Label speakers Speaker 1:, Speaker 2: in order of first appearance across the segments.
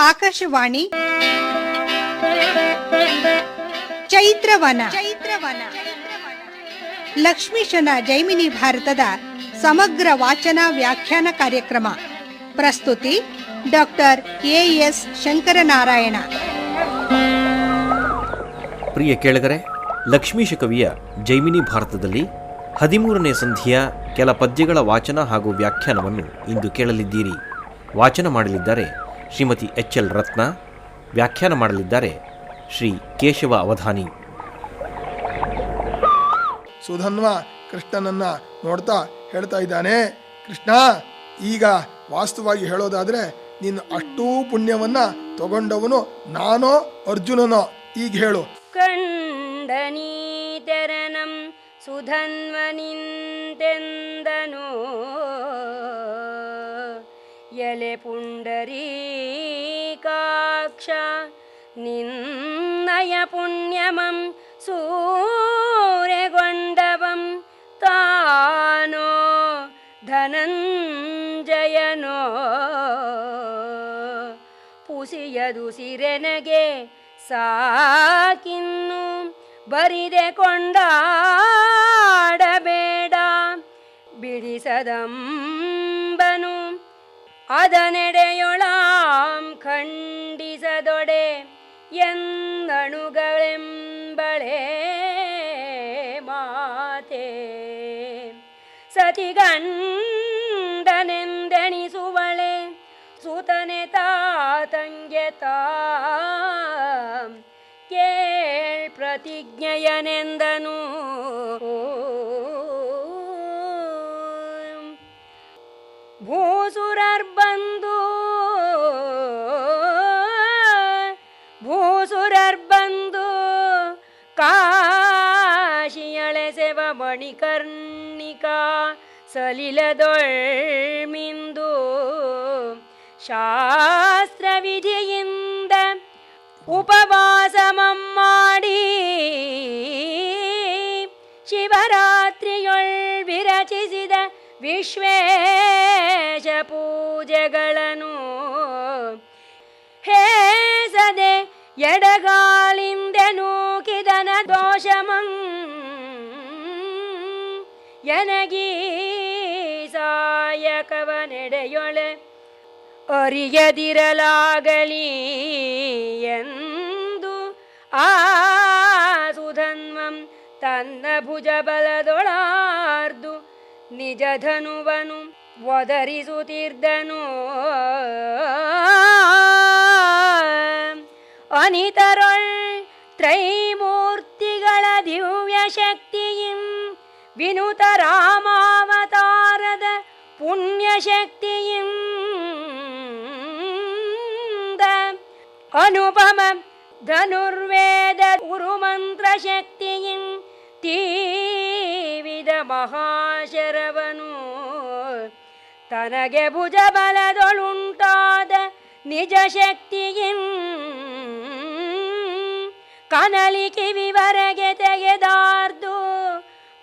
Speaker 1: ಆಕಾಶವಾಣಿ ಚೈತ್ರವನ ಲಕ್ಷ್ಮೀಶನ ಜೈಮಿನಿ ಭಾರತದ ಸಮಗ್ರ ವಾಚನ ವ್ಯಾಖ್ಯಾನ ಕಾರ್ಯಕ್ರಮ. ಪ್ರಸ್ತುತಿ ಡಾಕ್ಟರ್ ಎಎಸ್ ಶಂಕರನಾರಾಯಣ.
Speaker 2: ಪ್ರಿಯ ಕೇಳಗರೆ, ಲಕ್ಷ್ಮೀಶ ಕವಿಯ ಜೈಮಿನಿ ಭಾರತದಲ್ಲಿ 13ನೇ ಸಂಧಿಯ ಕೆಲ ಪದ್ಯಗಳ ವಾಚನ ಹಾಗೂ ವ್ಯಾಖ್ಯಾನವನ್ನು ಇಂದು ಕೇಳಲಿದ್ದೀರಿ. ವಾಚನ ಮಾಡಲಿದ್ದಾರೆ ಶ್ರೀಮತಿ ಎಚ್.ಎಲ್. ರತ್ನ. ವ್ಯಾಖ್ಯಾನ ಮಾಡಲಿದ್ದಾರೆ ಶ್ರೀ ಕೇಶವ ಅವಧಾನಿ.
Speaker 3: ಸುಧನ್ವ ಕೃಷ್ಣನನ್ನ ನೋಡ್ತಾ ಹೇಳ್ತಾ ಇದ್ದಾನೆ, ಕೃಷ್ಣ, ಈಗ ವಾಸ್ತವವಾಗಿ ಹೇಳೋದಾದ್ರೆ ನೀನು ಅಷ್ಟೂ ಪುಣ್ಯವನ್ನ ತಗೊಂಡವನು ನಾನೋ ಅರ್ಜುನನೋ, ಈಗ ಹೇಳು.
Speaker 4: ಕಂಡನೀತರನಂ ಸುಧನ್ವನಿಂತೆಂದನು ಎಲೆ ಪುಂಡರೀಕಾಕ್ಷ ನಿನ್ನಯ ಪುಣ್ಯಮಂ ಸೂರೆಗೊಂಡವಂ ತಾನೋ ಧನಂಜಯನೋ ಪುಸಿಯದು ಸಿರೆನಗೆ ಸಾಕಿನ್ನು ಬರಿದೆ ಕೊಂಡಾಡಬೇಡ ಬಿಡಿಸದಂಬನು ಅದನೆಡೆಯೊಳಾಂ ಖಂಡಿಸದೊಡೆ ಎಂದಣುಗಳೆಂಬಳೆ ಮಾತೆ ಸತಿಗಂಡನೆಂದೆಣಿಸುವಳೆ ಸುತನೆ ತಾತಂಗೆ ಕೇಳ್ ಪ್ರತಿಜ್ಞೆಯನೆಂದನು ಭೂಸುರರ್ಬಂದು ಕಾಶಿಯಳೆಸೆವ ಮಣಿಕರ್ಣಿಕಾ ಸಲಿಲದೊಳ್ಮಿಂದು ಶಾಸ್ತ್ರವಿಧಿಯಿಂದ ಉಪವಾಸಮಂ ಮಾಡಿ ಶಿವರಾತ್ರಿಯೊಳ್ ವಿರಚಿಸಿದ ವಿಶ್ವೇಶ ಪೂಜೆಗಳನ್ನು ಹೇಸದೆ ಎಡಗಾಲಿಂದೆನೂಕಿದನ ದೋಷಮಂ ಎನಗೀ ಸಾಯಕವನೆಡೆಯೊಳೆ ಅರಿಯದಿರಲಾಗಲಿ ಎಂದು ಆ ಸುಧನ್ವಂ ತನ್ನ ಭುಜಬಲದೊಳಾರ್ದು ನಿಜಧನುವನು ಒದರಿಸುತ್ತಿರ್ದನು. ಅನಿತರೊಳ್ ತ್ರೈಮೂರ್ತಿಗಳ ದಿವ್ಯ ಶಕ್ತಿಯಿಂ ವಿನುತ ರಾಮಾವತಾರದ ಪುಣ್ಯ ಶಕ್ತಿಯಿಂ ಅನುಪಮ ಧನುರ್ವೇದ ಉರುಮಂತ್ರ ಶಕ್ತಿಯಿಂ ತೀವಿದ ಮಹಾಶರವನು ತನಗೆ ಭುಜಬಲದೊಳುಂಟಾದ ನಿಜ ಶಕ್ತಿಯಿಂ ಕನಲಿ ಕಿವಿವರೆಗೆ ತೆಗೆದಾರ್ದು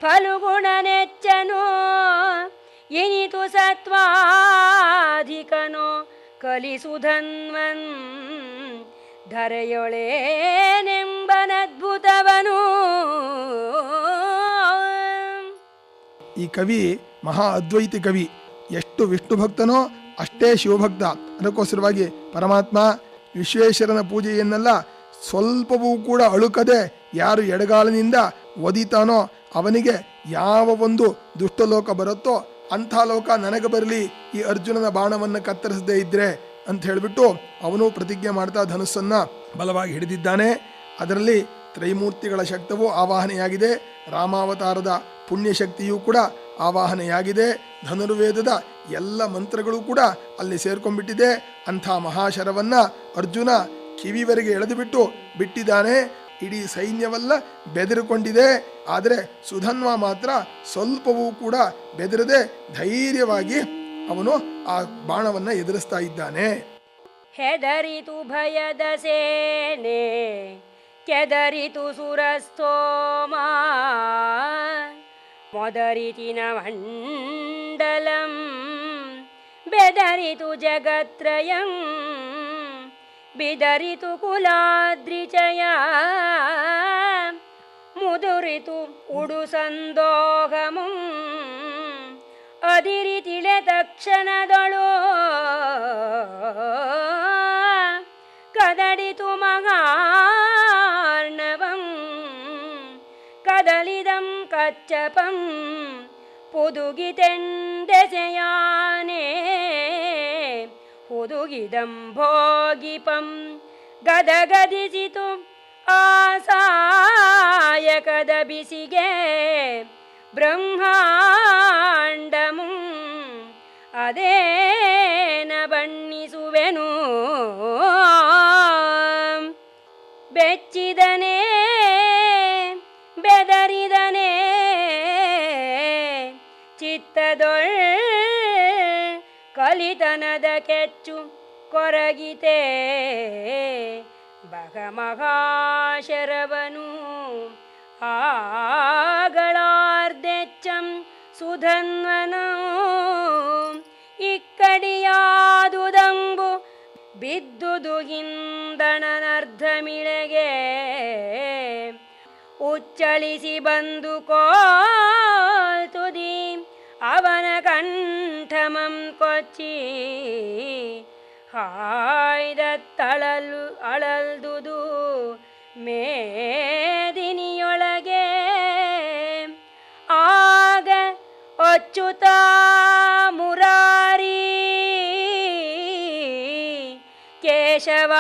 Speaker 4: ಫಲುಗುಣನೆಚ್ಚನು ಇನಿತು ಸತ್ವಾಧಿಕನೋ ಕಲಿಸುಧನ್ವನ್ ಧರೆಯೊಳೇನೆಂಬನದ್ಭುತವನು.
Speaker 3: ಈ ಕವಿ ಮಹಾ ಅದ್ವೈತಿ ಕವಿ. ಎಷ್ಟು ವಿಷ್ಣು ಭಕ್ತನೋ ಅಷ್ಟೇ ಶಿವಭಕ್ತ. ಅದಕ್ಕೋಸ್ಕರವಾಗಿ ಪರಮಾತ್ಮ ವಿಶ್ವೇಶ್ವರನ ಪೂಜೆಯನ್ನೆಲ್ಲ ಸ್ವಲ್ಪವೂ ಕೂಡ ಅಳುಕದೆ ಯಾರು ಎಡಗಾಲಿನಿಂದ ಒದಿತಾನೋ ಅವನಿಗೆ ಯಾವ ಒಂದು ದುಷ್ಟಲೋಕ ಬರುತ್ತೋ ಅಂಥ ಲೋಕ ನನಗೆ ಬರಲಿ ಈ ಅರ್ಜುನನ ಬಾಣವನ್ನು ಕತ್ತರಿಸದೇ ಇದ್ರೆ ಅಂತ ಹೇಳಿಬಿಟ್ಟು ಅವನು ಪ್ರತಿಜ್ಞೆ ಮಾಡ್ತಾ ಧನುಸ್ಸನ್ನ ಬಲವಾಗಿ ಹಿಡಿದಿದ್ದಾನೆ. ಅದರಲ್ಲಿ ತ್ರೈಮೂರ್ತಿಗಳ ಶಕ್ತವೂ ಆವಾಹನೆಯಾಗಿದೆ, ರಾಮಾವತಾರದ ಪುಣ್ಯಶಕ್ತಿಯೂ ಕೂಡ ಆವಾಹನೆಯಾಗಿದೆ, ಧನುರ್ವೇದದ ಎಲ್ಲ ಮಂತ್ರಗಳು ಕೂಡ ಅಲ್ಲಿ ಸೇರ್ಕೊಂಡ್ಬಿಟ್ಟಿದೆ. ಅಂಥ ಮಹಾಶರವನ್ನ ಅರ್ಜುನ ಕಿವಿವರೆಗೆ ಎಳೆದು ಬಿಟ್ಟಿದ್ದಾನೆ. ಇಡೀ ಸೈನ್ಯವೆಲ್ಲ ಬೆದರಿಕೊಂಡಿದೆ. ಆದರೆ ಸುಧನ್ವ ಮಾತ್ರ ಸ್ವಲ್ಪವೂ ಕೂಡ ಬೆದರದೆ ಧೈರ್ಯವಾಗಿ ಅವನು ಆ ಬಾಣವನ್ನ ಎದುರಿಸ್ತಾ ಇದ್ದಾನೆ.
Speaker 4: ಹೆದರಿತು ಭಯದ ಸೇನೆ ಕೆದರಿತು ಸುರಸ್ತೋಮ ಮೊದರಿತಿನ ಮಂಡಲಂ ಬೆದರಿತು ಜಗತ್ರಯಂ ಬಿದರಿತು ಕುಲಾದ್ರಿಚಯ ಮುದುರಿತು ಉಡು ಸಂದೋಗಮು ಅದಿರಿ ತಿಳೆ ತಕ್ಷಣದಳು ಕದಡಿತು ಮಗಾರ್ಣವಂ ಕದಲಿದಂ ಕಚ್ಚಪಂ ಪುದುಗಿತೆಂದೆಸೆಯಾನೆ ಹುದುಗಿದಂ ಭೋಗಿಪಂ ಗದಗದಿಸಿತು ಆಸಾಯಕದ ಬಿಸಿಗೆ ಬ್ರಹ್ಮಾಂಡಮು ಅದೇನ ಬಣ್ಣಿಸುವೆನು ಬೆಚ್ಚಿದನೇ ಬೆದರಿದನೇ ಚಿತ್ತದೊಳ್ ಕಲಿತನದ ಕೆಚ್ಚು ಕೊರಗಿತೆ ಬಗಮಹಾಶರವನು ಆಗಳಾರ್ದೆಚ್ಚಂ ಸುಧನ್ವನು ಇಕ್ಕಡಿಯಾದುದಂಬು ಬಿದ್ದುದು ಹಿಂದಣನರ್ಧಮಿಳೆಗೆ ಉಚ್ಚಳಿಸಿ ಬಂದು ಕೋಲ್ತುದಿ ಅವನ ಕಂಠಮಂ ಕೊಚ್ಚಿ ಹಾಯ್ದತ್ತಳಲು ಅಳಲ್ದುದು ಮೇದಿನಿಯೊಳಗೆ ಆಗ ಅಚ್ಚುತ ಮುರಾರಿ ಕೇಶವ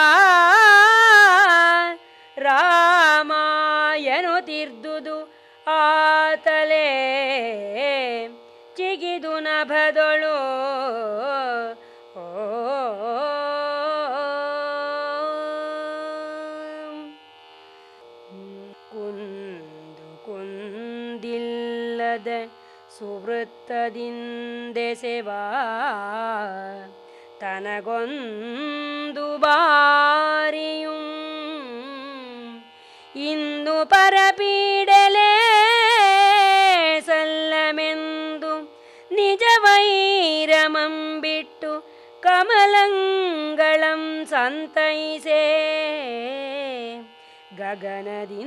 Speaker 4: ರಾಮಾಯನು ತಿರ್ದುದು ಆತಲೇ ಚಿಗಿದು ನಭದೊಳು ಕುಂದಿಲ್ಲದ ಸುವೃತ್ತದಿಂದೆಸೆವಾ ತನಗೊಂದು ಬಾರಿಯು ಇನ್ನು ಪರಪೀಡಲೇ ಸಲ್ಲಮೆಂದು ನಿಜ ವೈರಮಂ ಬಿಟ್ಟು ಕಮಲಂಗಳಂ ಸಂತೈಸೆ ಗಗನದಿಂದೆ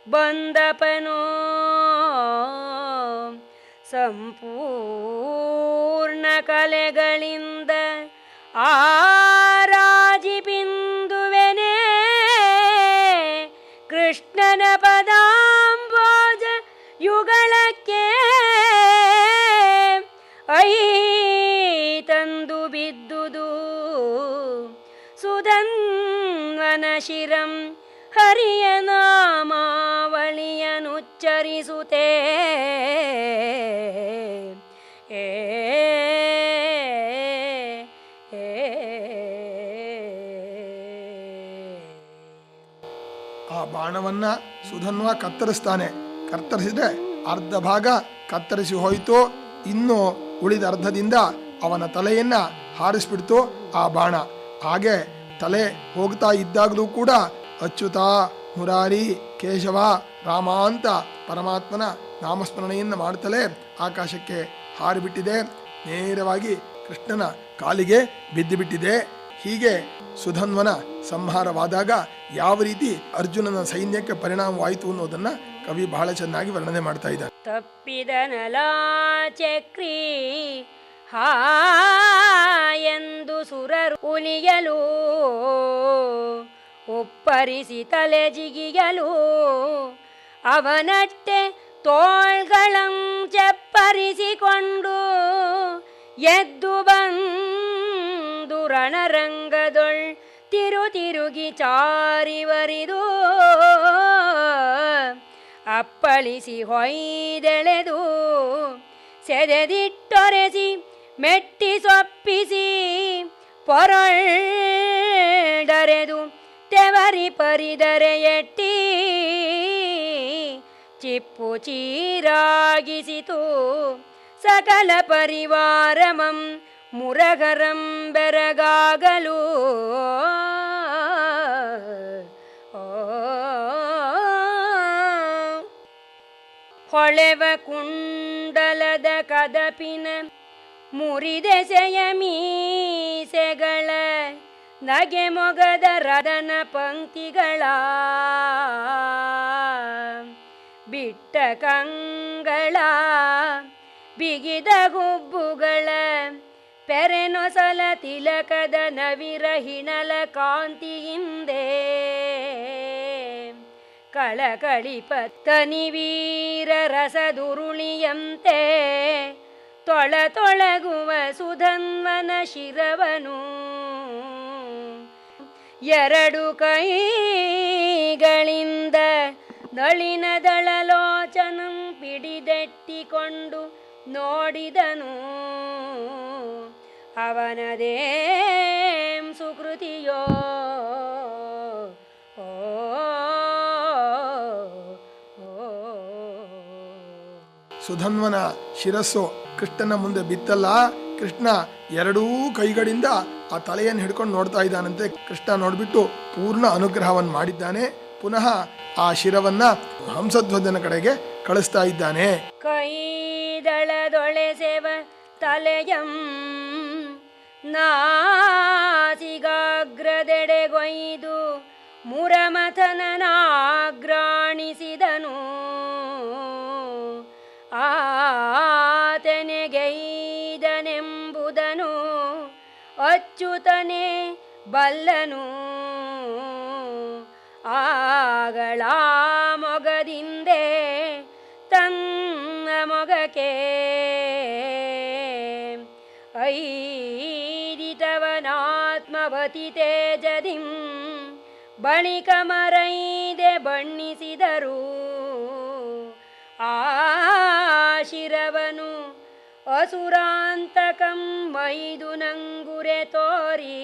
Speaker 4: ಬಂದಪನೋ ಸಂಪೂರ್ಣ ಕಲೆಗಳಿಂದ ಆರಾಜಿ ಬಿಂದುವೆನೆ ಕೃಷ್ಣನ ಪದಾಂಬೋಜ ಯುಗಳಕ್ಕೆ ಐ ತಂದು ಬಿದ್ದುದು ಸುಧನ್ವನ ಶಿರಂ ಹರಿಯ ನಾಮಾವಳಿಯನುಚ್ಚರಿಸುತ್ತೇ
Speaker 3: ಆ ಬಾಣವನ್ನ ಸುಧನ್ವ ಕತ್ತರಿಸ್ತಾನೆ. ಕತ್ತರಿಸಿದ್ರೆ ಅರ್ಧ ಭಾಗ ಕತ್ತರಿಸಿ ಹೋಯಿತು. ಇನ್ನು ಉಳಿದ ಅರ್ಧದಿಂದ ಅವನ ತಲೆಯನ್ನ ಹಾರಿಸ್ಬಿಡ್ತು ಆ ಬಾಣ. ಹಾಗೆ ತಲೆ ಹೋಗ್ತಾ ಇದ್ದಾಗಲೂ ಕೂಡ ಅಚ್ಯುತ ಮುರಾರಿ ಕೇಶವ ರಾಮ ಅಂತ ಪರಮಾತ್ಮನ ನಾಮಸ್ಮರಣೆಯನ್ನು ಮಾಡ್ತಲೇ ಆಕಾಶಕ್ಕೆ ಹಾರಿಬಿಟ್ಟಿದೆ. ನೇರವಾಗಿ ಕೃಷ್ಣನ ಕಾಲಿಗೆ ಬಿದ್ದು ಬಿಟ್ಟಿದೆ. ಹೀಗೆ ಸುಧನ್ವನ ಸಂಹಾರವಾದಾಗ ಯಾವ ರೀತಿ ಅರ್ಜುನನ ಸೈನ್ಯಕ್ಕೆ ಪರಿಣಾಮವಾಯಿತು ಅನ್ನೋದನ್ನ ಕವಿ ಬಹಳ ಚೆನ್ನಾಗಿ ವರ್ಣನೆ ಮಾಡ್ತಾ ಇದ್ದಾರೆ.
Speaker 4: ತಪ್ಪಿದನಲ ಚಕ್ರಿ ಹಾ ಎಂದು ಸುರರು ಉಲಿಯಲು ಒಪ್ಪರಿಸಿ ತಲೆ ಜಿಗಿಯಲು ಅವನಟ್ಟೆ ತೋಳ್ಗಳಂ ಚಪ್ಪರಿಸಿಕೊಂಡು ಎದ್ದು ಬಂದು ರಣರಂಗದೊಳ್ ತಿರುಗಿ ಚಾರಿವರಿದು ಅಪ್ಪಳಿಸಿ ಹೊಯ್ದೆಳೆದು ಸೆದೆದಿಟ್ಟೊರೆಸಿ ಮೆಟ್ಟಿ ಸೊಪ್ಪಿಸಿ ಪೊರಳಡರೆದು ತೆವರಿ ಪರಿದರೆ ಎಟ್ಟಿ ಚಿಪ್ಪು ಚೀರಾಗಿಸಿತು ಸಕಲ ಪರಿವಾರಮಂ ಮುರಗರಂ ಬೆರಗಾಗಲು ಹೊಳೆವ ಕುಂಡಲದ ಕದಪಿನ ಮುರಿದೆಸೆಯ ಮೀಸೆಗಳ ನಗೆ ಮೊಗದ ರದನ ಪಂಕ್ತಿಗಳ ಬಿಟ್ಟ ಕಂಗಳ ಬಿಗಿದ ಗುಬ್ಬುಗಳ ಪೆರೆನೊಸಲ ತಿಲಕದ ನವಿರಹಿಣಲ ಕಾಂತಿಯಿಂದೆ ಕಳಕಳಿ ಪತ್ತನಿ ವೀರ ರಸದುರುಳಿಯಂತೆ ತೊಳಗುವ ಸುಧನ್ವನ ಶಿರವನು ಎರಡು ಕೈಗಳಿಂದ ನಳಿನದಳಲೋಚನಂ ಪಿಡಿದೆಟ್ಟಿಕೊಂಡು ನೋಡಿದನು. ಅವನದೇಂ ಸುಕೃತಿಯೋ ಓ
Speaker 3: ಸುಧನ್ವನ ಶಿರಸ್ಸು ಕೃಷ್ಣನ ಮುಂದೆ ಬಿತ್ತಲ್ಲ. ಕೃಷ್ಣ ಎರಡೂ ಕೈಗಳಿಂದ ಆ ತಲೆಯನ್ನು ಹಿಡ್ಕೊಂಡು ನೋಡ್ತಾ ಇದ್ದಾನಂತೆ. ಕೃಷ್ಣ ನೋಡ್ಬಿಟ್ಟು ಪೂರ್ಣ ಅನುಗ್ರಹವನ್ನು ಮಾಡಿದ್ದಾನೆ. ಪುನಃ ಆ ಶಿರವನ್ನ ಹಂಸಧ್ವಜನ ಕಡೆಗೆ ಕಳಿಸ್ತಾ ಇದ್ದಾನೆ.
Speaker 4: ಕೈದಳದೊಳೆಸೆವ ತಲೆಯಂ ನಾಸಿಗಾಗ್ರದೆಡೆಗೊಯ್ದು ಮುರಮಥನನಾಗ್ರಾಣಿಸಿದನು. ಆತನೆಗೈದನೆಂಬುದನು ಅಚ್ಯುತನೇ ಬಲ್ಲನು. ಆಗಳ ಮೊಗದಿಂದೆ ತನ್ನ ಮೊಗಕ್ಕೆ ಐದಿತವನಾತ್ಮವತಿ ತೇಜದಿಂ ಬಣಿಕ ಮರೈದೆ ಬಣ್ಣಿಸಿದರು. ಆ ಶಿರವನು ಅಸುರಾಂತಕಂ ಮೈದು ನಂಗುರೆ ತೋರಿ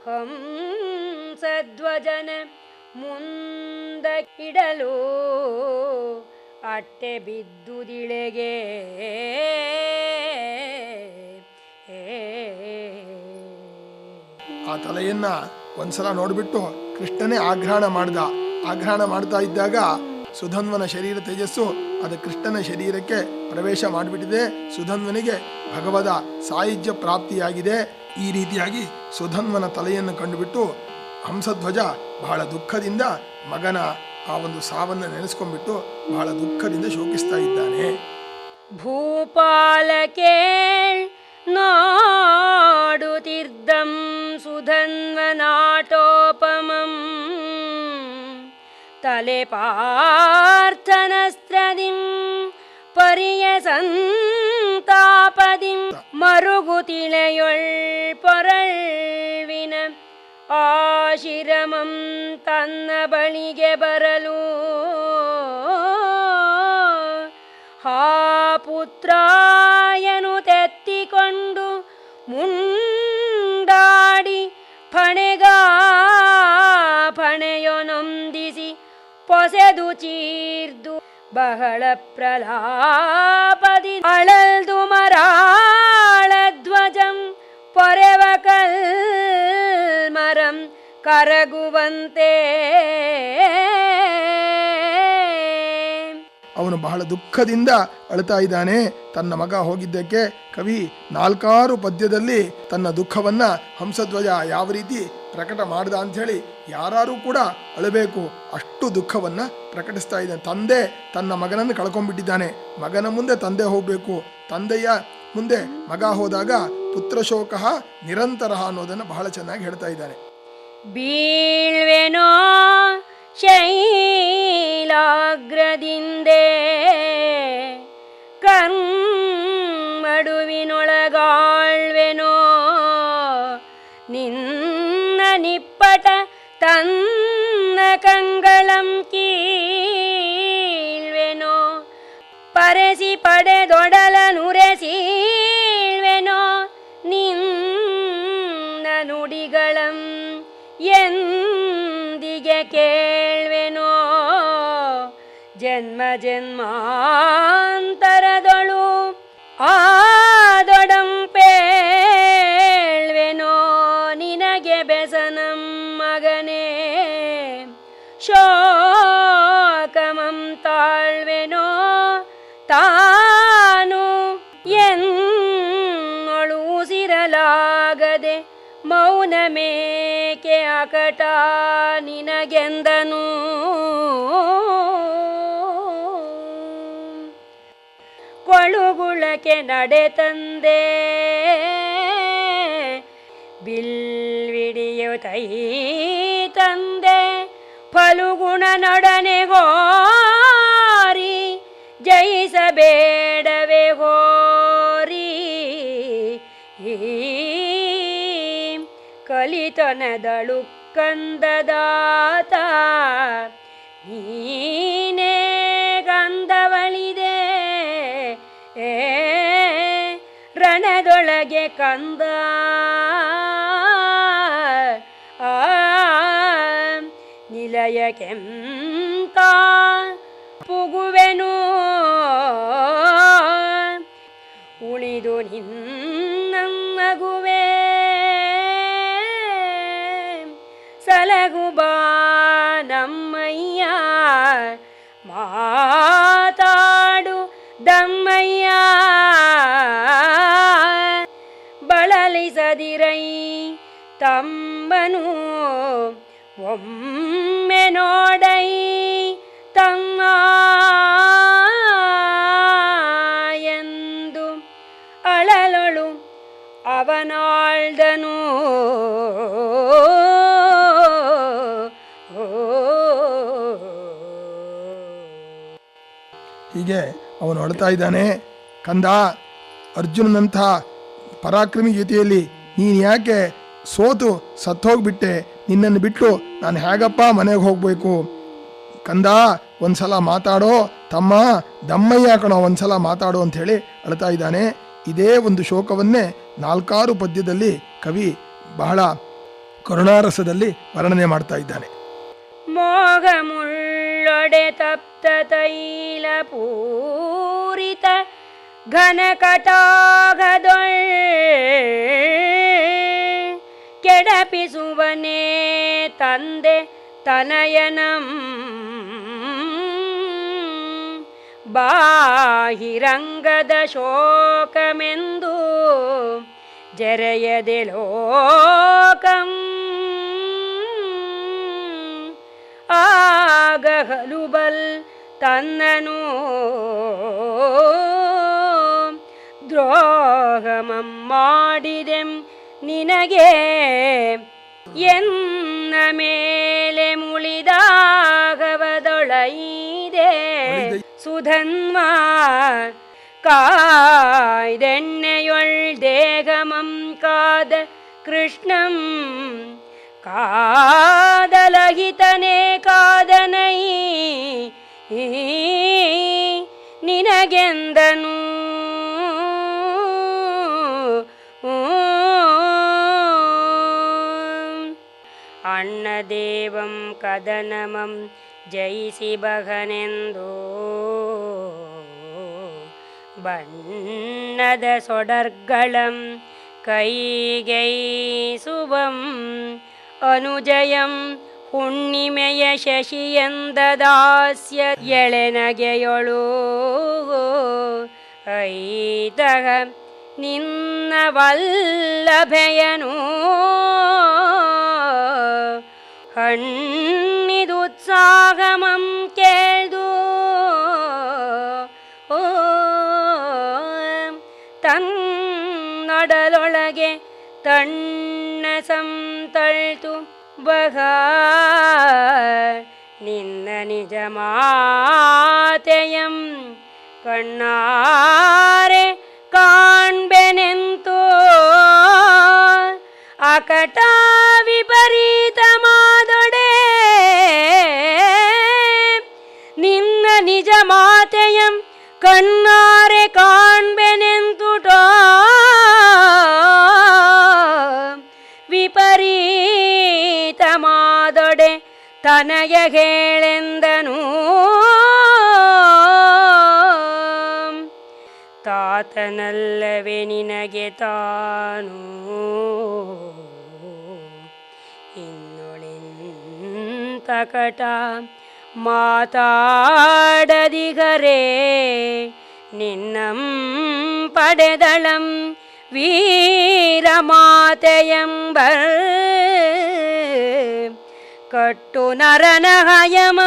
Speaker 4: ಹಂಸಧ್ವಜನ ಮುಂದಕ್ಕಿಡಲು ಅಟ್ಟೆ ಬಿದ್ದುದಿಳೆಗೆ
Speaker 3: ಆ ತಲೆಯನ್ನ ಒಂದ್ಸಲ ನೋಡ್ಬಿಟ್ಟು ಕೃಷ್ಣನೇ ಆಗ್ರಹಣ ಮಾಡ್ತಾ ಇದ್ದಾಗ ಸುಧನ್ವನ ಶರೀರ ತೇಜಸ್ಸು ಅದು ಕೃಷ್ಣನ ಶರೀರಕ್ಕೆ ಪ್ರವೇಶ ಮಾಡಿಬಿಟ್ಟಿದೆ. ಸುಧನ್ವನಿಗೆ ಭಗವದ ಸಾಯುಜ್ಯ ಪ್ರಾಪ್ತಿಯಾಗಿದೆ. ಈ ರೀತಿಯಾಗಿ ಸುಧನ್ವನ ತಲೆಯನ್ನು ಕಂಡುಬಿಟ್ಟು ಹಂಸಧ್ವಜ ಬಹಳ ದುಃಖದಿಂದ ಮಗನ ಆ ಒಂದು ಸಾವನ್ನು ನೆನೆಸ್ಕೊಂಡ್ಬಿಟ್ಟು ಬಹಳ ದುಃಖದಿಂದ ಶೋಕಿಸ್ತಾ ಇದ್ದಾನೆ.
Speaker 4: ಭೂಪಾಲಕೆ ನೋಡುತ್ತಿರ್ದಂ ಸುಧನ್ವನಾಟೋಪಮಂ ತಲೆ ಪಾರ್ಥನಸ್ತ್ರದಿಂ ಪರಿಯ ಸಂತಾಪದಿಂ ಮರುಗುತಿಳೆಯೊಳ್ ಪೊರಳ್ವಿನ ಆಶಿರಮಂ ತನ್ನ ಬಳಿಗೆ ಬರಲು ಹಾ ಪುತ್ರಾಯನು ತೆತ್ತಿಕೊಂಡು ಮುಂದಾಡಿ ಫಣೆಯೊನೊಂದಿಸಿ ಪೊಸೆದು ಚೀರ್ದು ಬಹಳ ಪ್ರಲಾಪದಿ ಅಳಲ್ದು ಮರಾಳಧ್ವಜಂ ಪೊರೆವ ಕಲ್ಮರಂ ಕರಗುವಂತೆ.
Speaker 3: ಅವನು ಬಹಳ ದುಃಖದಿಂದ ಅಳ್ತಾ ಇದ್ದಾನೆ ತನ್ನ ಮಗ ಹೋಗಿದ್ದಕ್ಕೆ. ಕವಿ 4 ಪದ್ಯದಲ್ಲಿ ತನ್ನ ದುಃಖವನ್ನ ಹಂಸಧ್ವಜ ಯಾವ ರೀತಿ ಪ್ರಕಟ ಮಾಡ್ದ ಅಂಥೇಳಿ ಯಾರು ಕೂಡ ಅಳಬೇಕು, ಅಷ್ಟು ದುಃಖವನ್ನ ಪ್ರಕಟಿಸ್ತಾ ಇದ್ದಾನೆ. ತಂದೆ ತನ್ನ ಮಗನನ್ನು ಕಳ್ಕೊಂಡ್ಬಿಟ್ಟಿದ್ದಾನೆ, ಮಗನ ಮುಂದೆ ತಂದೆ ಹೋಗ್ಬೇಕು, ತಂದೆಯ ಮುಂದೆ ಮಗ ಹೋದಾಗ ಪುತ್ರಶೋಕ ನಿರಂತರ ಅನ್ನೋದನ್ನು ಬಹಳ ಚೆನ್ನಾಗಿ ಹೇಳ್ತಾ ಇದ್ದಾನೆ.
Speaker 4: ಬೀಳ್ವೆನೋ ಶೈಲಾಗ್ರದಿಂದೆ ಕರ್ಮಡುವಿನೊಳಗಾಳ್ವೆನೋ ನಿನ್ನ ನಿಪ್ಪಟ ತನ್ನ ಕಂಗಳಂ ಕೀಳ್ವೆನೋ ಪರೆಸಿ ಪಡೆದೊಡಲ ನುರೆಸೀಳ್ವೆನೋ ನಿನ್ನ ನುಡಿಗಳಂ ಎಂದಿಗೆ ಕೇಳ್ವೆನೋ ಜನ್ಮ ಜನ್ಮಾಂತರದೊಳು ಆದೊಡಂಪೇಳ್ವೆನೋ ನಿನಗೆ ಬೆಸನಂ ಮಗನೇ ಶೋಕಮಂ ತಾಳ್ವೆನೋ ತಾನು ಎನ್ನೊಳು ಉಸಿರಲಾಗದೆ ಮೌನ ಅಕಟ ನಿನಗೆಂದನು ಕೊಳುಗುಳಕ್ಕೆ ನಡೆ ತಂದೆ ಬಿಲ್ವಿಡಿಯು ತೈ ತಂದೆ ಫಲುಗುಣ ನೊಡನೆ ಗೋರಿ ಜಯಿಸಬೇಡವೆ ಗೋರಿ ಕಲಿತನದಳು ಕಂದದಾತ ನೀನೇ ಗಂಧವಳಿದೆ ರಣದೊಳಗೆ ಕಂದ ನಿಲಯಕ್ಕೆಂತ ಪುಗುವೆನು ಉಳಿದು ನಿನ್ನಗುವೆ ಸಲಗುಬಾ ನಮ್ಮಯ್ಯ ಮಾತಾಡು ದಮ್ಮಯ್ಯ ಬಳಲಿಸದಿರೈ ತಮ್ಮನು ಒಮ್ಮೆ ನೋಡೈ ತಮ್ಮ ಎಂದು ಅಳಲೊಳು ಅವನಾಳ್ದನು
Speaker 3: ಹೀಗೆ ಅವನು ಅಳ್ತಾ ಇದ್ದಾನೆ. ಕಂದ, ಅರ್ಜುನನಂಥ ಪರಾಕ್ರಮಿ ಜೊತೆಯಲ್ಲಿ ನೀನು ಯಾಕೆ ಸೋತು ಸತ್ತೋಗ್ಬಿಟ್ಟೆ? ನಿನ್ನನ್ನು ಬಿಟ್ಟು ನಾನು ಹೇಗಪ್ಪ ಮನೆಗೆ ಹೋಗ್ಬೇಕು? ಕಂದ, ಒಂದ್ಸಲ ಮಾತಾಡೋ ತಮ್ಮ, ದಮ್ಮಯ್ಯ ಕಣೋ, ಒಂದ್ಸಲ ಮಾತಾಡೋ ಅಂಥೇಳಿ ಅಳ್ತಾ ಇದ್ದಾನೆ. ಇದೇ ಒಂದು ಶೋಕವನ್ನೇ 4 ಪದ್ಯದಲ್ಲಿ ಕವಿ ಬಹಳ ಕರುಣಾರಸದಲ್ಲಿ ವರ್ಣನೆ ಮಾಡ್ತಾ ಇದ್ದಾನೆ.
Speaker 4: ಮೋಗ ಮುಳ್ಳೊಡೆ ತಪ್ತ ತೈಲ ಪೂರಿತ ಘನ ಕಟಾಗದೊಳ್ ಕೆಡಪಿಸುವನೇ ತಂದೆ ತನಯನಂ ಬಾಹಿರಂಗದ ಶೋಕಮೆಂದು ಜರೆಯದೆ ಲೋಕಂ ಆಗಹಲುಬಲ್ ತನ್ನನು ದ್ರೋಹಮಂ ಮಾಡಿದೆಂ ನಿನಗೆ ಎನ್ನ ಮೇಲೆ ಮುಳಿದಾಗವದೊಳೈದೆ ಸುಧನ್ವ ಕಾಯ್ದೆಣ್ಣೆಯೊಳ್ ದೇಹಮಂ ಕಾದ ಕೃಷ್ಣಂ ಕಾದಲಹಿತನೇ ಕಾದನೈ ನಿನಗೆಂದನು ಅಣ್ಣದೇವಂ ಕದನಮಂ ಜಯಿಸಿ ಬಗನೆಂದು ಬಣ್ಣದ ಸೊಡರ್ಗಳಂ ಕೈಗೈಸುವಂ ಅನುಜಯಂ ಹುಣ್ಣಿಮೆಯ ಶಶಿಯಂದದಾಸ್ಯ ಎಳೆನಗೆಯೊಳು ಐತಗ ನಿನ್ನ ವಲ್ಲಭೆಯನು ಹಣ್ಣಿದುತ್ಸಾಹಮಂ ಕೇಳ್ದು ತನ್ನೊಡಲೊಳಗೆ ತಣ್ಣ ಸಂತಳ್ತು ಬಗ ನಿನ್ನ ನಿಜ ಮಾತೆಯಂ ಕಣ್ಣಾರೆ ಕಾಣ್ಬೆನೆಂತು ಅಕಟ ವಿಪರೀತ ಮಾದೊಡೆ ನಿನ್ನ ನಿಜ ಮಾತೆಯಂ ಕಣ್ಣಾರೆ ಕಾಣ್ಬೆನೆಂತುಟೋ ವಿಪರೀತ ಮಾದೊಡೆ ತನಯ ಹೇಳೆಂದನು ತಾತನಲ್ಲವೇ ನಿನಗೆ ತಾನು ಇನ್ನೊಳಿಂತಕಟ ಮಾತಾಡದಿಗರೇ ನಿನ್ನಂ ಪಡೆದಳಂ ವೀರಮಾತೆಯಂಬ ಕಟ್ಟು ನರನ ಹಯಮ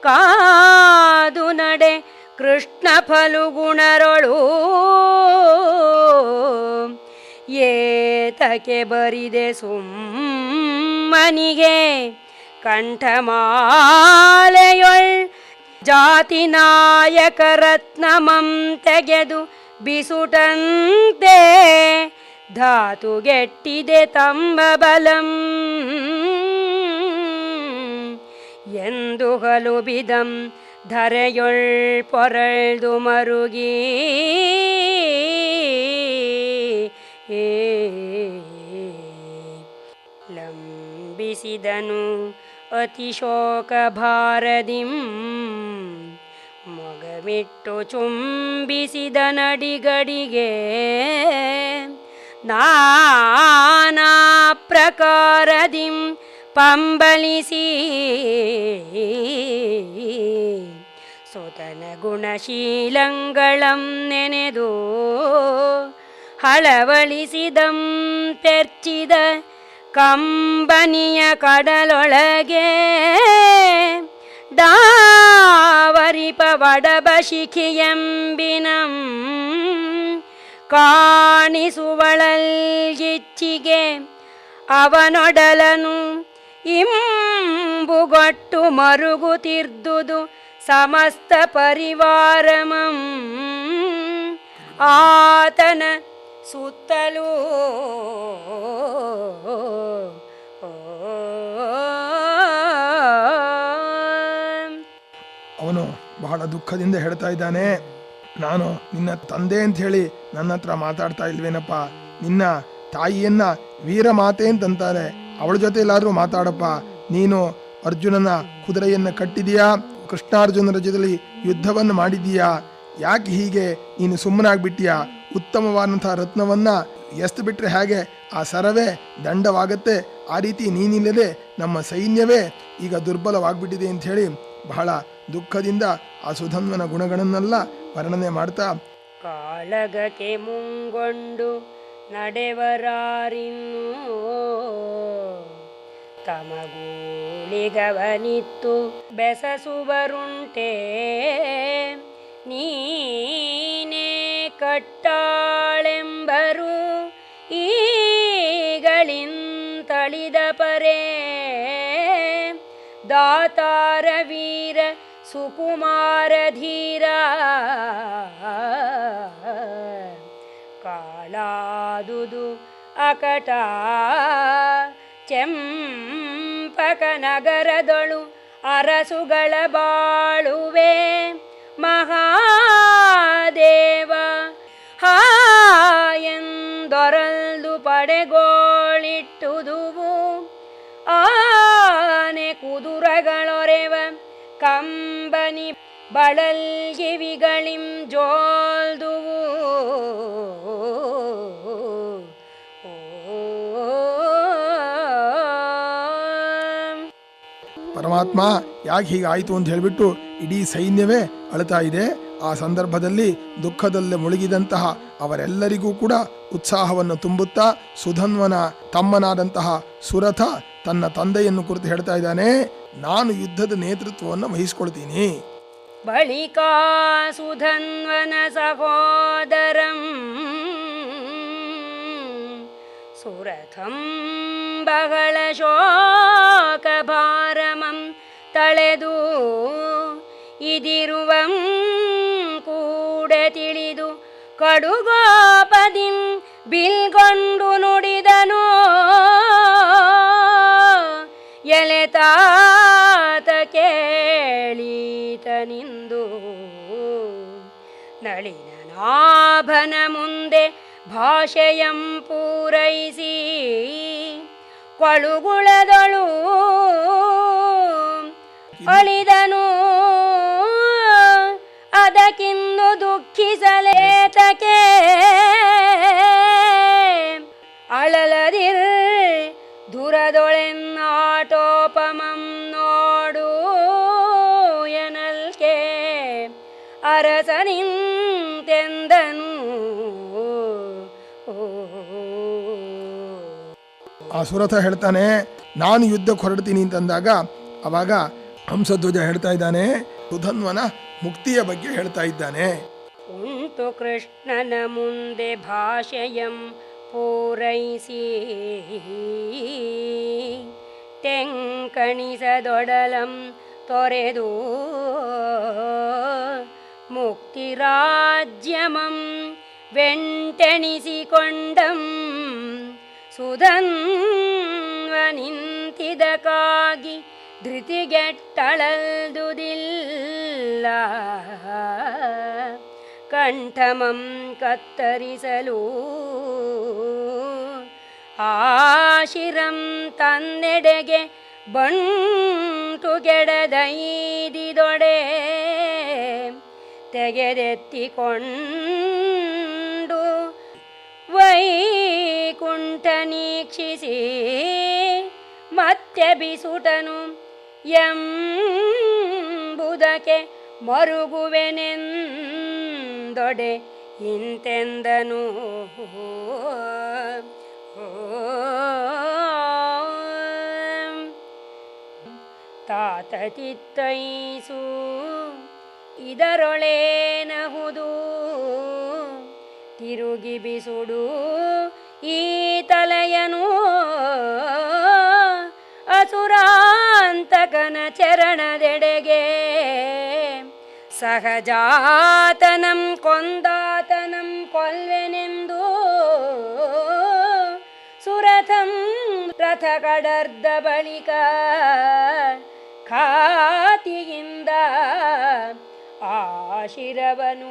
Speaker 4: ಕಾದು ನಡೆ ಕೃಷ್ಣ ಫಲುಗುಣರೊಳು ಏತಕ್ಕೆ ಬರಿದೆ ಸುಮ್ಮನಿಗೆ ಕಂಠಮಾಲೆಯೊಳ್ ಜಾತಿ ನಾಯಕ ರತ್ನಮಂ ತೆಗೆದು ಬಿಸುಟಂತೆ ಧಾತುಗೆಟ್ಟಿದೆ ತಮ್ಮ ಬಲಂ ಎಂದು ಹಲುಬಿದಂ ಧರೆಯೊಳ್ ಪೊರಳ್ದು ಮರುಗಿ ಲಂಬಿಸಿದನು ಅತಿಶೋಕ ಭಾರದಿಂ ಮೊಗವಿಟ್ಟು ಚುಂಬಿಸಿದ ನಡಿಗಡಿಗೆ ನಾನಾ ಪ್ರಕಾರದಿಂ ಪಂಬಲಿಸಿ ಸುತನ ಗುಣಶೀಲಂಗಳಂ ನೆನೆದು ಹಳವಳಿಸಿದಂ ತೆರ್ಚಿದ ಕಂಬನಿಯ ಕಡಲೊಳಗೆ ದಾವರಿಪ ವಡಬಶಿಖಿಯಂಬಿನಂ ಕಾಣಿಸುವಳಲ್ಗಿಚ್ಚಿಗೆ ಅವನೊಡಲನು ಇಂಬುಗೊಟ್ಟು ಮರುಗುತ್ತಿರ್ದುದು ಸಮಸ್ತ ಪರಿವಾರಮಂ ಆತನ ಸುತ್ತಲೂ
Speaker 3: ಅವನು ಬಹಳ ದುಃಖದಿಂದ ಹೇಳ್ತಾ ಇದ್ದಾನೆ, ನಾನು ನಿನ್ನ ತಂದೆ ಅಂತ ಹೇಳಿ ನನ್ನ ಹತ್ರ ಮಾತಾಡ್ತಾ ಇಲ್ವೇನಪ್ಪ, ನಿನ್ನ ತಾಯಿಯನ್ನ ವೀರಮಾತೆ ಅಂತಂತಾರೆ, ಅವಳ ಜೊತೆ ಎಲ್ಲಾದ್ರೂ ಮಾತಾಡಪ್ಪ. ನೀನು ಅರ್ಜುನನ ಕುದುರೆಯನ್ನ ಕಟ್ಟಿದೀಯಾ, ಕೃಷ್ಣಾರ್ಜುನರ ಜೊತೆಲಿ ಯುದ್ಧವನ್ನು ಮಾಡಿದೀಯಾ, ಯಾಕೆ ಹೀಗೆ ನೀನು ಸುಮ್ಮನಾಗ್ಬಿಟ್ಟಿಯಾ? ಉತ್ತಮವಾದಂತಹ ರತ್ನವನ್ನ ಎಸ್ತು ಬಿಟ್ರೆ ಹೇಗೆ ಆ ಸರವೇ ದಂಡವಾಗತ್ತೆ, ಆ ರೀತಿ ನೀನಿಲ್ಲದೆ ನಮ್ಮ ಸೈನ್ಯವೇ ಈಗ ದುರ್ಬಲವಾಗ್ಬಿಟ್ಟಿದೆ ಅಂತ ಹೇಳಿ ಬಹಳ ದುಃಖದಿಂದ ಆ ಸುಧನ್ವನ ಗುಣಗಳನ್ನೆಲ್ಲ ವರ್ಣನೆ ಮಾಡ್ತಾ,
Speaker 4: ಕಾಳಗಕ್ಕೆ ಮುಂಗೊಂಡು ನಡೆವರಾರಿನ್ನು ತಮಗೂಳಿಗವನಿತ್ತು ಬೆಸಸುವರುಂಟೆ ನೀನೇ ಕಟ್ಟಾಳೆಂಬರು ಈಗಳಿಂತಳಿದ ಪರೇ ದಾತಾರ ವೀರ ಸುಕುಮಾರ ಧೀರ ಕಾಳಾದುದು ಅಕಟ ಚೆಂಪಕ ನಗರದೊಳು ಅರಸುಗಳ ಬಾಳುವೆ ಮಹಾದೇವ ಎಂದೊರಲ್ದು ಪಡೆಗೋಳಿಟ್ಟುದುವು ಆನೆ ಕುದುರಗಳೊರೆವ ಕಂಬನಿ ಬಳಲ್ಗಿವಿಗಳಿಂ ಜೋಲ್ದುವು
Speaker 3: ಪರಮಾತ್ಮ ಯಾಕೆ ಹೀಗಾಯಿತು ಅಂತ ಹೇಳಿಬಿಟ್ಟು ಇಡೀ ಸೈನ್ಯವೇ ಅಳ್ತಾ ಇದೆ. ಆ ಸಂದರ್ಭದಲ್ಲಿ ದುಃಖದಲ್ಲೇ ಮುಳುಗಿದಂತಹ ಅವರೆಲ್ಲರಿಗೂ ಕೂಡ ಉತ್ಸಾಹವನ್ನು ತುಂಬುತ್ತಾ ಸುಧನ್ವನ ತಮ್ಮನಾದಂತಹ ಸುರಥ ತನ್ನ ತಂದೆಯನ್ನು ಕುರಿತು ಹೇಳ್ತಾ ಇದ್ದಾನೆ, ನಾನು ಯುದ್ಧದ ನೇತೃತ್ವವನ್ನು ವಹಿಸ್ಕೊಳ್ತೀನಿ.
Speaker 4: ಬಳಿಕ ಸುಧನ್ವನ ಸಹೋದರಂ ಸುರಥಂ ಬಹಳ ಶೋಕ ಭಾರಮಂ ತಳೆದು ಇದಿರುವಂ ಕೂಡ ತಿಳಿದು ಕಡುಗೋಪದಿಂ ಬಿಲ್ಗೊಂಡು ನುಡಿದನು, ಎಲೆತಾತ ಕೇಳೀತನಿಂದು ನಳಿನ ನಾಭನ ಮುಂದೆ ಭಾಷೆಯಂ ಪೂರೈಸಿ ಕೊಳುಗುಳದೊಳು ಅಳಿದನು. ಅದಕ್ಕಿಂದು ದುಃಖಿಸಲೇತಕೆ ಅಳಲದಿರ್ ದುರದೊಳೆನ್ನಾಟೋಪಮಂ ನೋಡು ಎನಲ್ಕೆ ಅರಸನಿಂತೆಂದನು.
Speaker 3: ಆ ಸುರಥ ಹೇಳ್ತಾನೆ, ನಾನು ಯುದ್ಧಕ್ಕೆ ಹೊರಡ್ತೀನಿ ಅಂತಂದಾಗ ಅವಾಗ ಹಂಸಧ್ವಜ ಹೇಳ್ತಾ ಇದ್ದಾನೆ, ಸುಧನ್ವನ ಮುಕ್ತಿಯ ಬಗ್ಗೆ ಹೇಳ್ತಾ ಇದ್ದಾನೆ.
Speaker 4: ಉಂಟು ಕೃಷ್ಣನ ಮುಂದೆ ಭಾಷೆಯಂ ಪೂರೈಸಿ ತೆಂಕಣಿಸದೊಡಲಂ ತೊರೆದು ಮುಕ್ತಿರಾಜ್ಯಮಂ ವೆಂಟೆಣಿಸಿಕೊಂಡಂ ಸುಧನ್ವನಿಂತಿದಕ್ಕಾಗಿ ಧೃತಿಗೆಟ್ಟಳಲ್ದುದಿಲ್ಲ ಕಂಠಮಂ ಕತ್ತರಿಸಲು ಆಶಿರಂ ತನ್ನೆಡೆಗೆ ಬಂಟು ಗೆಡದೈದಿದೊಡೆ ತೆಗೆದೆತ್ತಿಕೊಂಡು ವೈಕುಂಠ ನೀಕ್ಷಿಸಿ ಮತ್ತೆ ಬಿಸುಟನು ಎಂಬುದಕ್ಕೆ ಮರುಗುವೆನೆಂದೊಡೆ ಇಂತೆಂದನು. ತಾತತಿತ್ತೈಸು ಇದರೊಳೇನಹುದು ತಿರುಗಿ ಬಿಸುಡು ಈ ತಲೆಯನು ಅಸುರಾಂತಕನ ಚರಣದೆಡೆಗೆ ಸಹಜಾತನಂ ಕೊಂದಾತನಂ ಕೊಲ್ವೆನೆಂದು ಸುರಥಂ ರಥ ಕಡರ್ದ ಬಳಿಕ ಖಾತಿಯಿಂದ ಆಶಿರವನು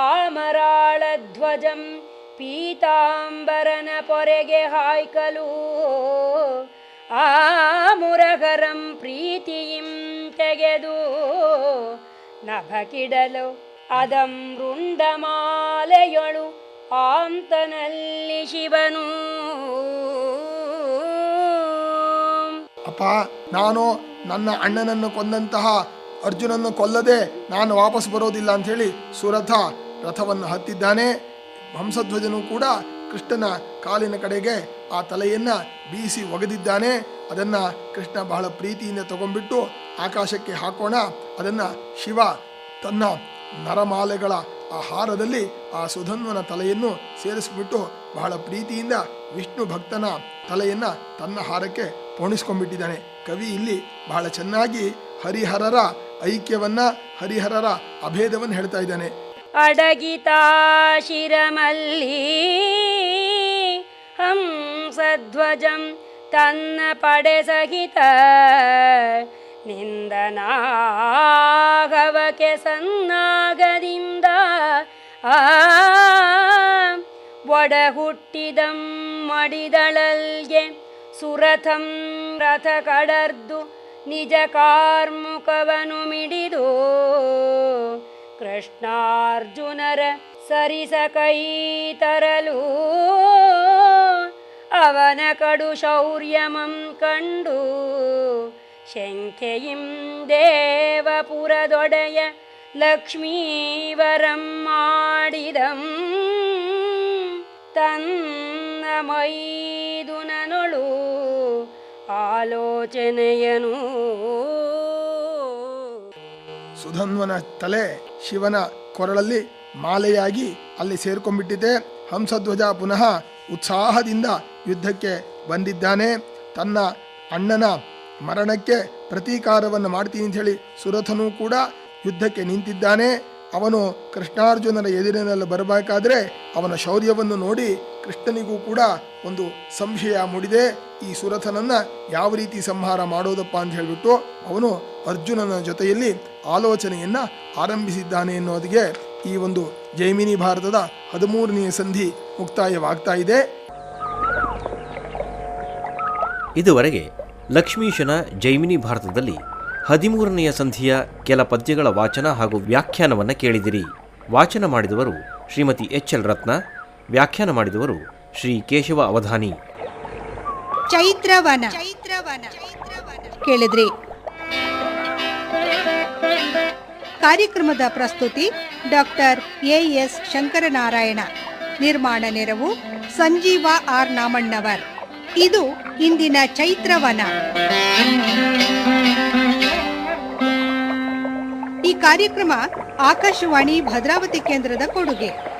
Speaker 4: ಆಮರಾಳ ಧ್ವಜಂ ಪೀತಾಂಬರನ ಪೊರೆಗೆ ಹಾಯ್ಕಲು ಆ ಮುರಗರಂ ಪ್ರೀತಿಯಿಂ ತೆಗೆದು ನಭಕಿಡಲು ಅದಂ ರುಂಡಮಾಲೆಯೊಳು ಆಂತನಲ್ಲಿ ಶಿವನು.
Speaker 3: ಅಪ್ಪ, ನಾನು ನನ್ನ ಅಣ್ಣನನ್ನು ಕೊಂದಂತಹ ಅರ್ಜುನನ್ನು ಕೊಲ್ಲದೆ ನಾನು ವಾಪಸ್ ಬರೋದಿಲ್ಲ ಅಂಥೇಳಿ ಸುರಥ ರಥವನ್ನು ಹತ್ತಿದ್ದಾನೆ. ಹಂಸಧ್ವಜನು ಕೂಡ ಕೃಷ್ಣನ ಕಾಲಿನ ಕಡೆಗೆ ಆ ತಲೆಯನ್ನು ಬೀಸಿ ಒಗೆದಿದ್ದಾನೆ. ಅದನ್ನು ಕೃಷ್ಣ ಬಹಳ ಪ್ರೀತಿಯಿಂದ ತಗೊಂಡ್ಬಿಟ್ಟು ಆಕಾಶಕ್ಕೆ ಹಾಕೋಣ, ಅದನ್ನು ಶಿವ ತನ್ನ ನರಮಾಲೆಗಳ ಆ ಹಾರದಲ್ಲಿ ಆ ಸುಧನ್ವನ ತಲೆಯನ್ನು ಸೇರಿಸ್ಬಿಟ್ಟು ಬಹಳ ಪ್ರೀತಿಯಿಂದ ವಿಷ್ಣು ಭಕ್ತನ ತಲೆಯನ್ನು ತನ್ನ ಹಾರಕ್ಕೆ ಪೋಣಿಸ್ಕೊಂಡ್ಬಿಟ್ಟಿದ್ದಾನೆ. ಕವಿ ಇಲ್ಲಿ ಬಹಳ ಚೆನ್ನಾಗಿ ಹರಿಹರರ ಐಕ್ಯವನ್ನ, ಹರಿಹರರ ಅಭೇದವನ್ನು ಹೇಳ್ತಾ ಇದ್ದಾನೆ.
Speaker 4: ಅಡಗಿತಾ ಶಿರಮಲ್ಲಿ ಹಂಸಧ್ವಜಂ ತನ್ನ ಪಡೆ ಸಹಿತ ನಿಂದನಾಗವಕ್ಕೆ ಸನ್ನಾಗದಿಂದ ಒಡ ಹುಟ್ಟಿದಂ ಮಡಿದಳಲ್ಗೆ ಸುರಥಂ ರಥ ಕಡರ್ದು ನಿಜ ಕಾರ್ಮುಕವನು ಮಿಡಿದು ಕೃಷ್ಣಾರ್ಜುನರ ಸರಿಸ ಕೈ ತರಲು ಅವನ ಕಡು ಶೌರ್ಯಮಂ ಕಂಡು ಶಂಕೆಯಿಂ ದೇವಪುರದೊಡೆಯ ಲಕ್ಷ್ಮೀವರಂ ಮಾಡಿದಂ ತನ್ನ ಮೈದುನನೊಳು ಆಲೋಚನೆಯನು.
Speaker 3: ಸುಧನ್ವನ ತಲೆ ಶಿವನ ಕೊರಳಲ್ಲಿ ಮಾಲೆಯಾಗಿ ಅಲ್ಲಿ ಸೇರ್ಕೊಂಡ್ಬಿಟ್ಟಿದೆ. ಹಂಸಧ್ವಜ ಪುನಃ ಉತ್ಸಾಹದಿಂದ ಯುದ್ಧಕ್ಕೆ ಬಂದಿದ್ದಾನೆ. ತನ್ನ ಅಣ್ಣನ ಮರಣಕ್ಕೆ ಪ್ರತೀಕಾರವನ್ನು ಮಾಡ್ತೀನಿ ಅಂತ ಹೇಳಿ ಸುರಥನೂ ಕೂಡ ಯುದ್ಧಕ್ಕೆ ನಿಂತಿದ್ದಾನೆ. ಅವನು ಕೃಷ್ಣಾರ್ಜುನರ ಎದುರಿನಲ್ಲಿ ಬರಬೇಕಾದ್ರೆ ಅವನ ಶೌರ್ಯವನ್ನು ನೋಡಿ ಕೃಷ್ಣನಿಗೂ ಕೂಡ ಒಂದು ಸಂಶಯ ಮೂಡಿದೆ. ಈ ಸುರಥನನ್ನ ಯಾವ ರೀತಿ ಸಂಹಾರ ಮಾಡೋದಪ್ಪ ಅಂತ ಹೇಳಿಬಿಟ್ಟು ಅವನು ಅರ್ಜುನನ ಜೊತೆಯಲ್ಲಿ ಆಲೋಚನೆಯನ್ನ ಆರಂಭಿಸಿದ್ದಾನೆ ಎನ್ನುವುದಕ್ಕೆ ಈ ಒಂದು ಜೈಮಿನಿ ಭಾರತದ 13ನೇ ಸಂಧಿ ಮುಕ್ತಾಯವಾಗ್ತಾ ಇದೆ.
Speaker 2: ಇದುವರೆಗೆ ಲಕ್ಷ್ಮೀಶನ ಜೈಮಿನಿ ಭಾರತದಲ್ಲಿ 13ನೆಯ ಸಂಧಿಯ ಕೆಲ ಪದ್ಯಗಳ ವಾಚನ ಹಾಗೂ ವ್ಯಾಖ್ಯಾನವನ್ನು ಕೇಳಿದಿರಿ. ವಾಚನ ಮಾಡಿದವರು ಶ್ರೀಮತಿ ಎಚ್.ಎಲ್. ರತ್ನ, ವ್ಯಾಖ್ಯಾನ ಮಾಡಿದವರು ಶ್ರೀ ಕೇಶವ ಅವಧಾನಿ.
Speaker 1: ಚೈತ್ರವನ ಕೇಳಿದ್ರಿ. ಕಾರ್ಯಕ್ರಮದ ಪ್ರಸ್ತುತಿ ಡಾಕ್ಟರ್ ಎ.ಎಸ್. ಶಂಕರನಾರಾಯಣ. ನಿರ್ಮಾಣ ನೆರವು ಸಂಜೀವ ಆರ್ ನಾಮಣ್ಣವರ್. ಇದು ಇಂದಿನ ಚೈತ್ರವನ. ಈ ಕಾರ್ಯಕ್ರಮ ಆಕಾಶವಾಣಿ ಭದ್ರಾವತಿ ಕೇಂದ್ರದ ಕೊಡುಗೆ.